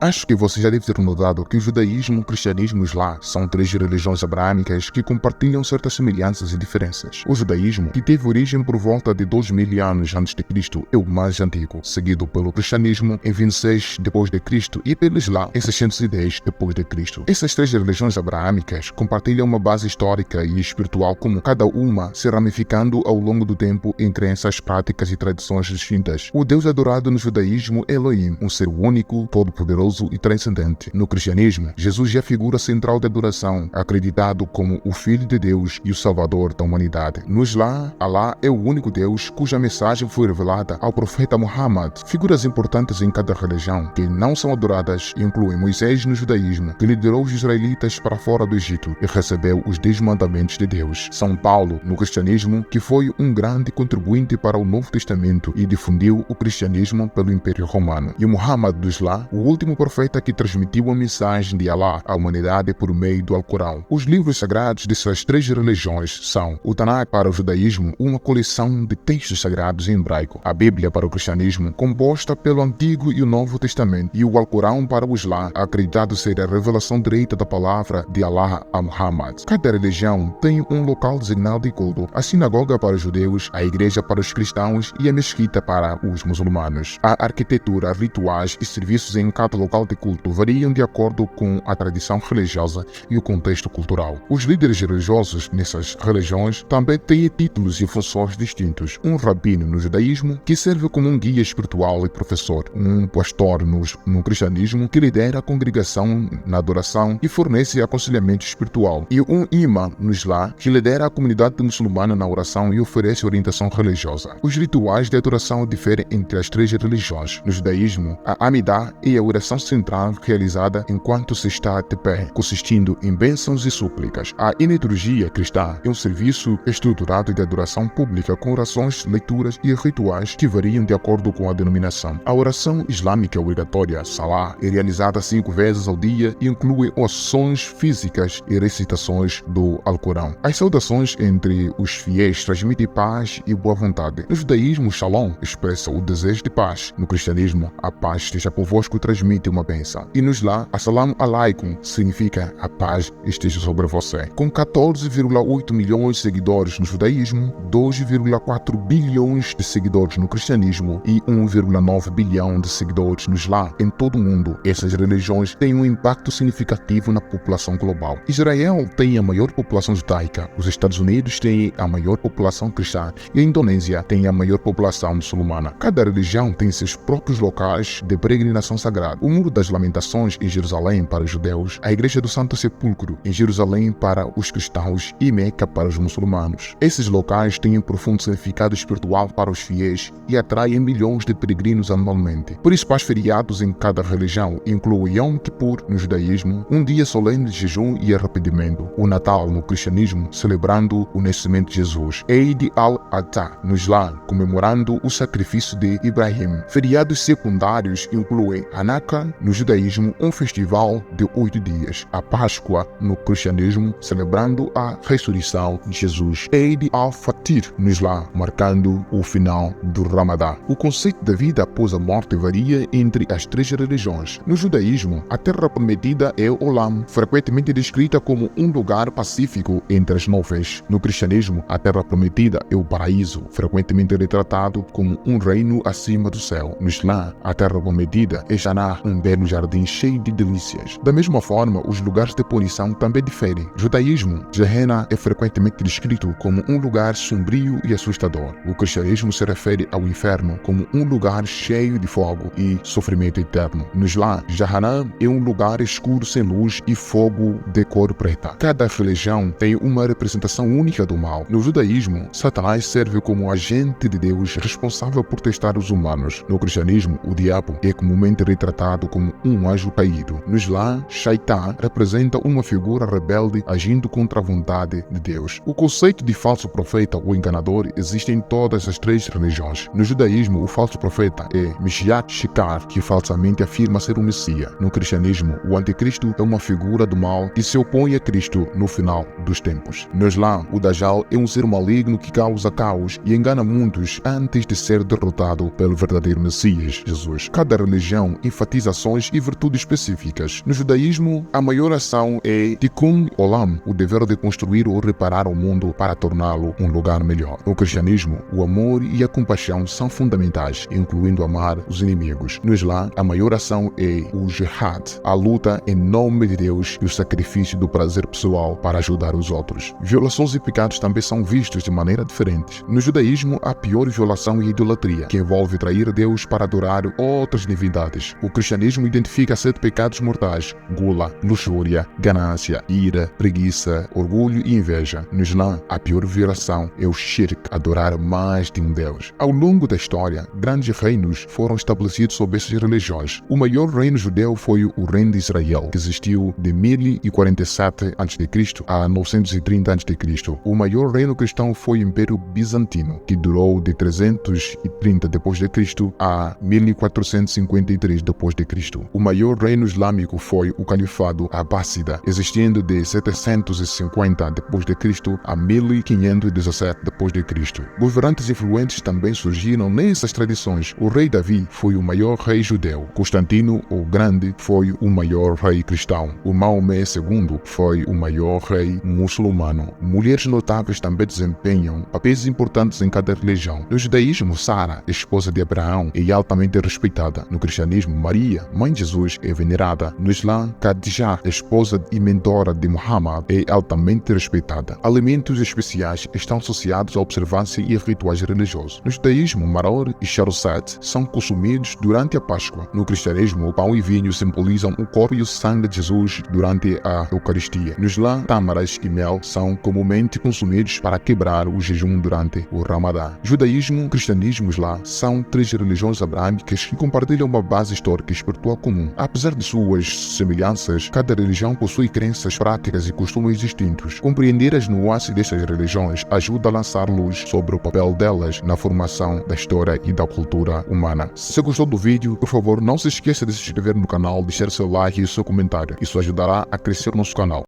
Acho que você já deve ter notado que o judaísmo, o cristianismo e o islã são três religiões abraâmicas que compartilham certas semelhanças e diferenças. O judaísmo, que teve origem por volta de 2000 anos antes de Cristo, é o mais antigo, seguido pelo cristianismo em 26 depois de Cristo e pelo islã em 610 depois de Cristo. Essas três religiões abraâmicas compartilham uma base histórica e espiritual comum, cada uma se ramificando ao longo do tempo em crenças, práticas e tradições distintas. O Deus adorado no judaísmo é Elohim, um ser único, todo-poderoso e transcendente. No cristianismo, Jesus é a figura central da adoração, acreditado como o Filho de Deus e o Salvador da humanidade. No Islã, Alá é o único Deus cuja mensagem foi revelada ao profeta Muhammad. Figuras importantes em cada religião que não são adoradas incluem Moisés no judaísmo, que liderou os israelitas para fora do Egito e recebeu os 10 mandamentos de Deus. São Paulo no cristianismo, que foi um grande contribuinte para o Novo Testamento e difundiu o cristianismo pelo Império Romano. E Muhammad do Islã, o último profeta que transmitiu a mensagem de Alá à humanidade por meio do Alcorão. Os livros sagrados dessas três religiões são o Tanakh para o judaísmo, uma coleção de textos sagrados em hebraico, a Bíblia para o cristianismo, composta pelo Antigo e o Novo Testamento, e o Alcorão para o Islã, acreditado ser a revelação direita da palavra de Alá a Muhammad. Cada religião tem um local designado de culto, a sinagoga para os judeus, a igreja para os cristãos e a mesquita para os muçulmanos. A arquitetura, rituais e serviços em cada local de culto variam de acordo com a tradição religiosa e o contexto cultural. Os líderes religiosos nessas religiões também têm títulos e funções distintos. Um rabino no judaísmo, que serve como um guia espiritual e professor. Um pastor no cristianismo, que lidera a congregação na adoração e fornece aconselhamento espiritual. E um imã no Islã, que lidera a comunidade muçulmana na oração e oferece orientação religiosa. Os rituais de adoração diferem entre as três religiões. No judaísmo, a Amidah é a oração central realizada enquanto se está de pé, consistindo em bênçãos e súplicas. A liturgia cristã é um serviço estruturado de adoração pública com orações, leituras e rituais que variam de acordo com a denominação. A oração islâmica obrigatória, Salah, é realizada 5 vezes ao dia e inclui orações físicas e recitações do Alcorão. As saudações entre os fiéis transmitem paz e boa vontade. No judaísmo, Shalom expressa o desejo de paz. No cristianismo, a paz esteja convosco transmite uma bênção. E no Islã, Assalamu alaikum significa a paz esteja sobre você. Com 14,8 milhões de seguidores no judaísmo, 2,4 bilhões de seguidores no cristianismo e 1,9 bilhão de seguidores no Islã em todo o mundo, essas religiões têm um impacto significativo na população global. Israel tem a maior população judaica, os Estados Unidos têm a maior população cristã e a Indonésia tem a maior população muçulmana. Cada religião tem seus próprios locais de peregrinação sagrada. O Muro das Lamentações em Jerusalém para os judeus, a Igreja do Santo Sepulcro em Jerusalém para os cristãos e Meca para os muçulmanos. Esses locais têm um profundo significado espiritual para os fiéis e atraem milhões de peregrinos anualmente. Por isso, os feriados em cada religião incluem Yom Kippur no judaísmo, um dia solene de jejum e arrependimento. O Natal no cristianismo, celebrando o nascimento de Jesus. Eid al-Adha no Islã, comemorando o sacrifício de Ibrahim. Feriados secundários incluem Hanukkah no judaísmo, um festival de 8 dias. A Páscoa no cristianismo, celebrando a ressurreição de Jesus. Eid al-Fitr no Islã, marcando o final do Ramadã. O conceito da vida após a morte varia entre as três religiões. No judaísmo, a terra prometida é Olam, frequentemente descrita como um lugar pacífico entre as nuvens. No cristianismo, a terra prometida é o paraíso, frequentemente retratado como um reino acima do céu. No Islã, a terra prometida é Jannah, um belo jardim cheio de delícias. Da mesma forma, os lugares de punição também diferem. No judaísmo, Gehenna é frequentemente descrito como um lugar sombrio e assustador. O cristianismo se refere ao inferno como um lugar cheio de fogo e sofrimento eterno. No Islã, Jahannam é um lugar escuro sem luz e fogo de cor preta. Cada religião tem uma representação única do mal. No judaísmo, Satanás serve como agente de Deus responsável por testar os humanos. No cristianismo, o diabo é comumente retratado como um anjo caído. No Islã, Shaitan representa uma figura rebelde agindo contra a vontade de Deus. O conceito de falso profeta ou enganador existe em todas as três religiões. No judaísmo, o falso profeta é Mashiach Shikar, que falsamente afirma ser o Messias. No cristianismo, o anticristo é uma figura do mal que se opõe a Cristo no final dos tempos. No Islã, o Dajjal é um ser maligno que causa caos e engana muitos antes de ser derrotado pelo verdadeiro Messias, Jesus. Cada religião enfatiza realizações e virtudes específicas. No judaísmo, a maior ação é Tikkun Olam, o dever de construir ou reparar o mundo para torná-lo um lugar melhor. No cristianismo, o amor e a compaixão são fundamentais, incluindo amar os inimigos. No Islã, a maior ação é o jihad, a luta em nome de Deus e o sacrifício do prazer pessoal para ajudar os outros. Violações e pecados também são vistos de maneira diferente. No judaísmo, a pior violação é a idolatria, que envolve trair Deus para adorar outras divindades. O cristianismo identifica 7 pecados mortais: gula, luxúria, ganância, ira, preguiça, orgulho e inveja. No Islã, a pior violação é o shirk, adorar mais de um Deus. Ao longo da história, grandes reinos foram estabelecidos sob essas religiões. O maior reino judeu foi o Reino de Israel, que existiu de 1047 a.C. a 930 a.C. O maior reino cristão foi o Império Bizantino, que durou de 330 d.C. a 1453 d.C. O maior reino islâmico foi o Califado Abássida, existindo de 750 d.C. a 1517 d.C. Governantes influentes também surgiram nessas tradições. O rei Davi foi o maior rei judeu. Constantino o Grande foi o maior rei cristão. O Maomé II foi o maior rei muçulmano. Mulheres notáveis também desempenham papéis importantes em cada religião. No judaísmo, Sara, esposa de Abraão, é altamente respeitada. No cristianismo, Maria, mãe de Jesus, é venerada. No Islã, Khadijah, esposa e mentora de Muhammad, é altamente respeitada. Alimentos especiais estão associados à observância e a rituais religiosos. No judaísmo, Maror e Sharosat são consumidos durante a Páscoa. No cristianismo, o pão e vinho simbolizam o corpo e o sangue de Jesus durante a Eucaristia. No Islã, tâmaras e mel são comumente consumidos para quebrar o jejum durante o Ramadã. Judaísmo, cristianismo e Islã são 3 religiões abrâmicas que compartilham uma base histórica e espiritual comum. Apesar de suas semelhanças, cada religião possui crenças, práticas e costumes distintos. Compreender as nuances destas religiões ajuda a lançar luz sobre o papel delas na formação da história e da cultura humana. Se gostou do vídeo, por favor, não se esqueça de se inscrever no canal, deixar seu like e seu comentário. Isso ajudará a crescer nosso canal.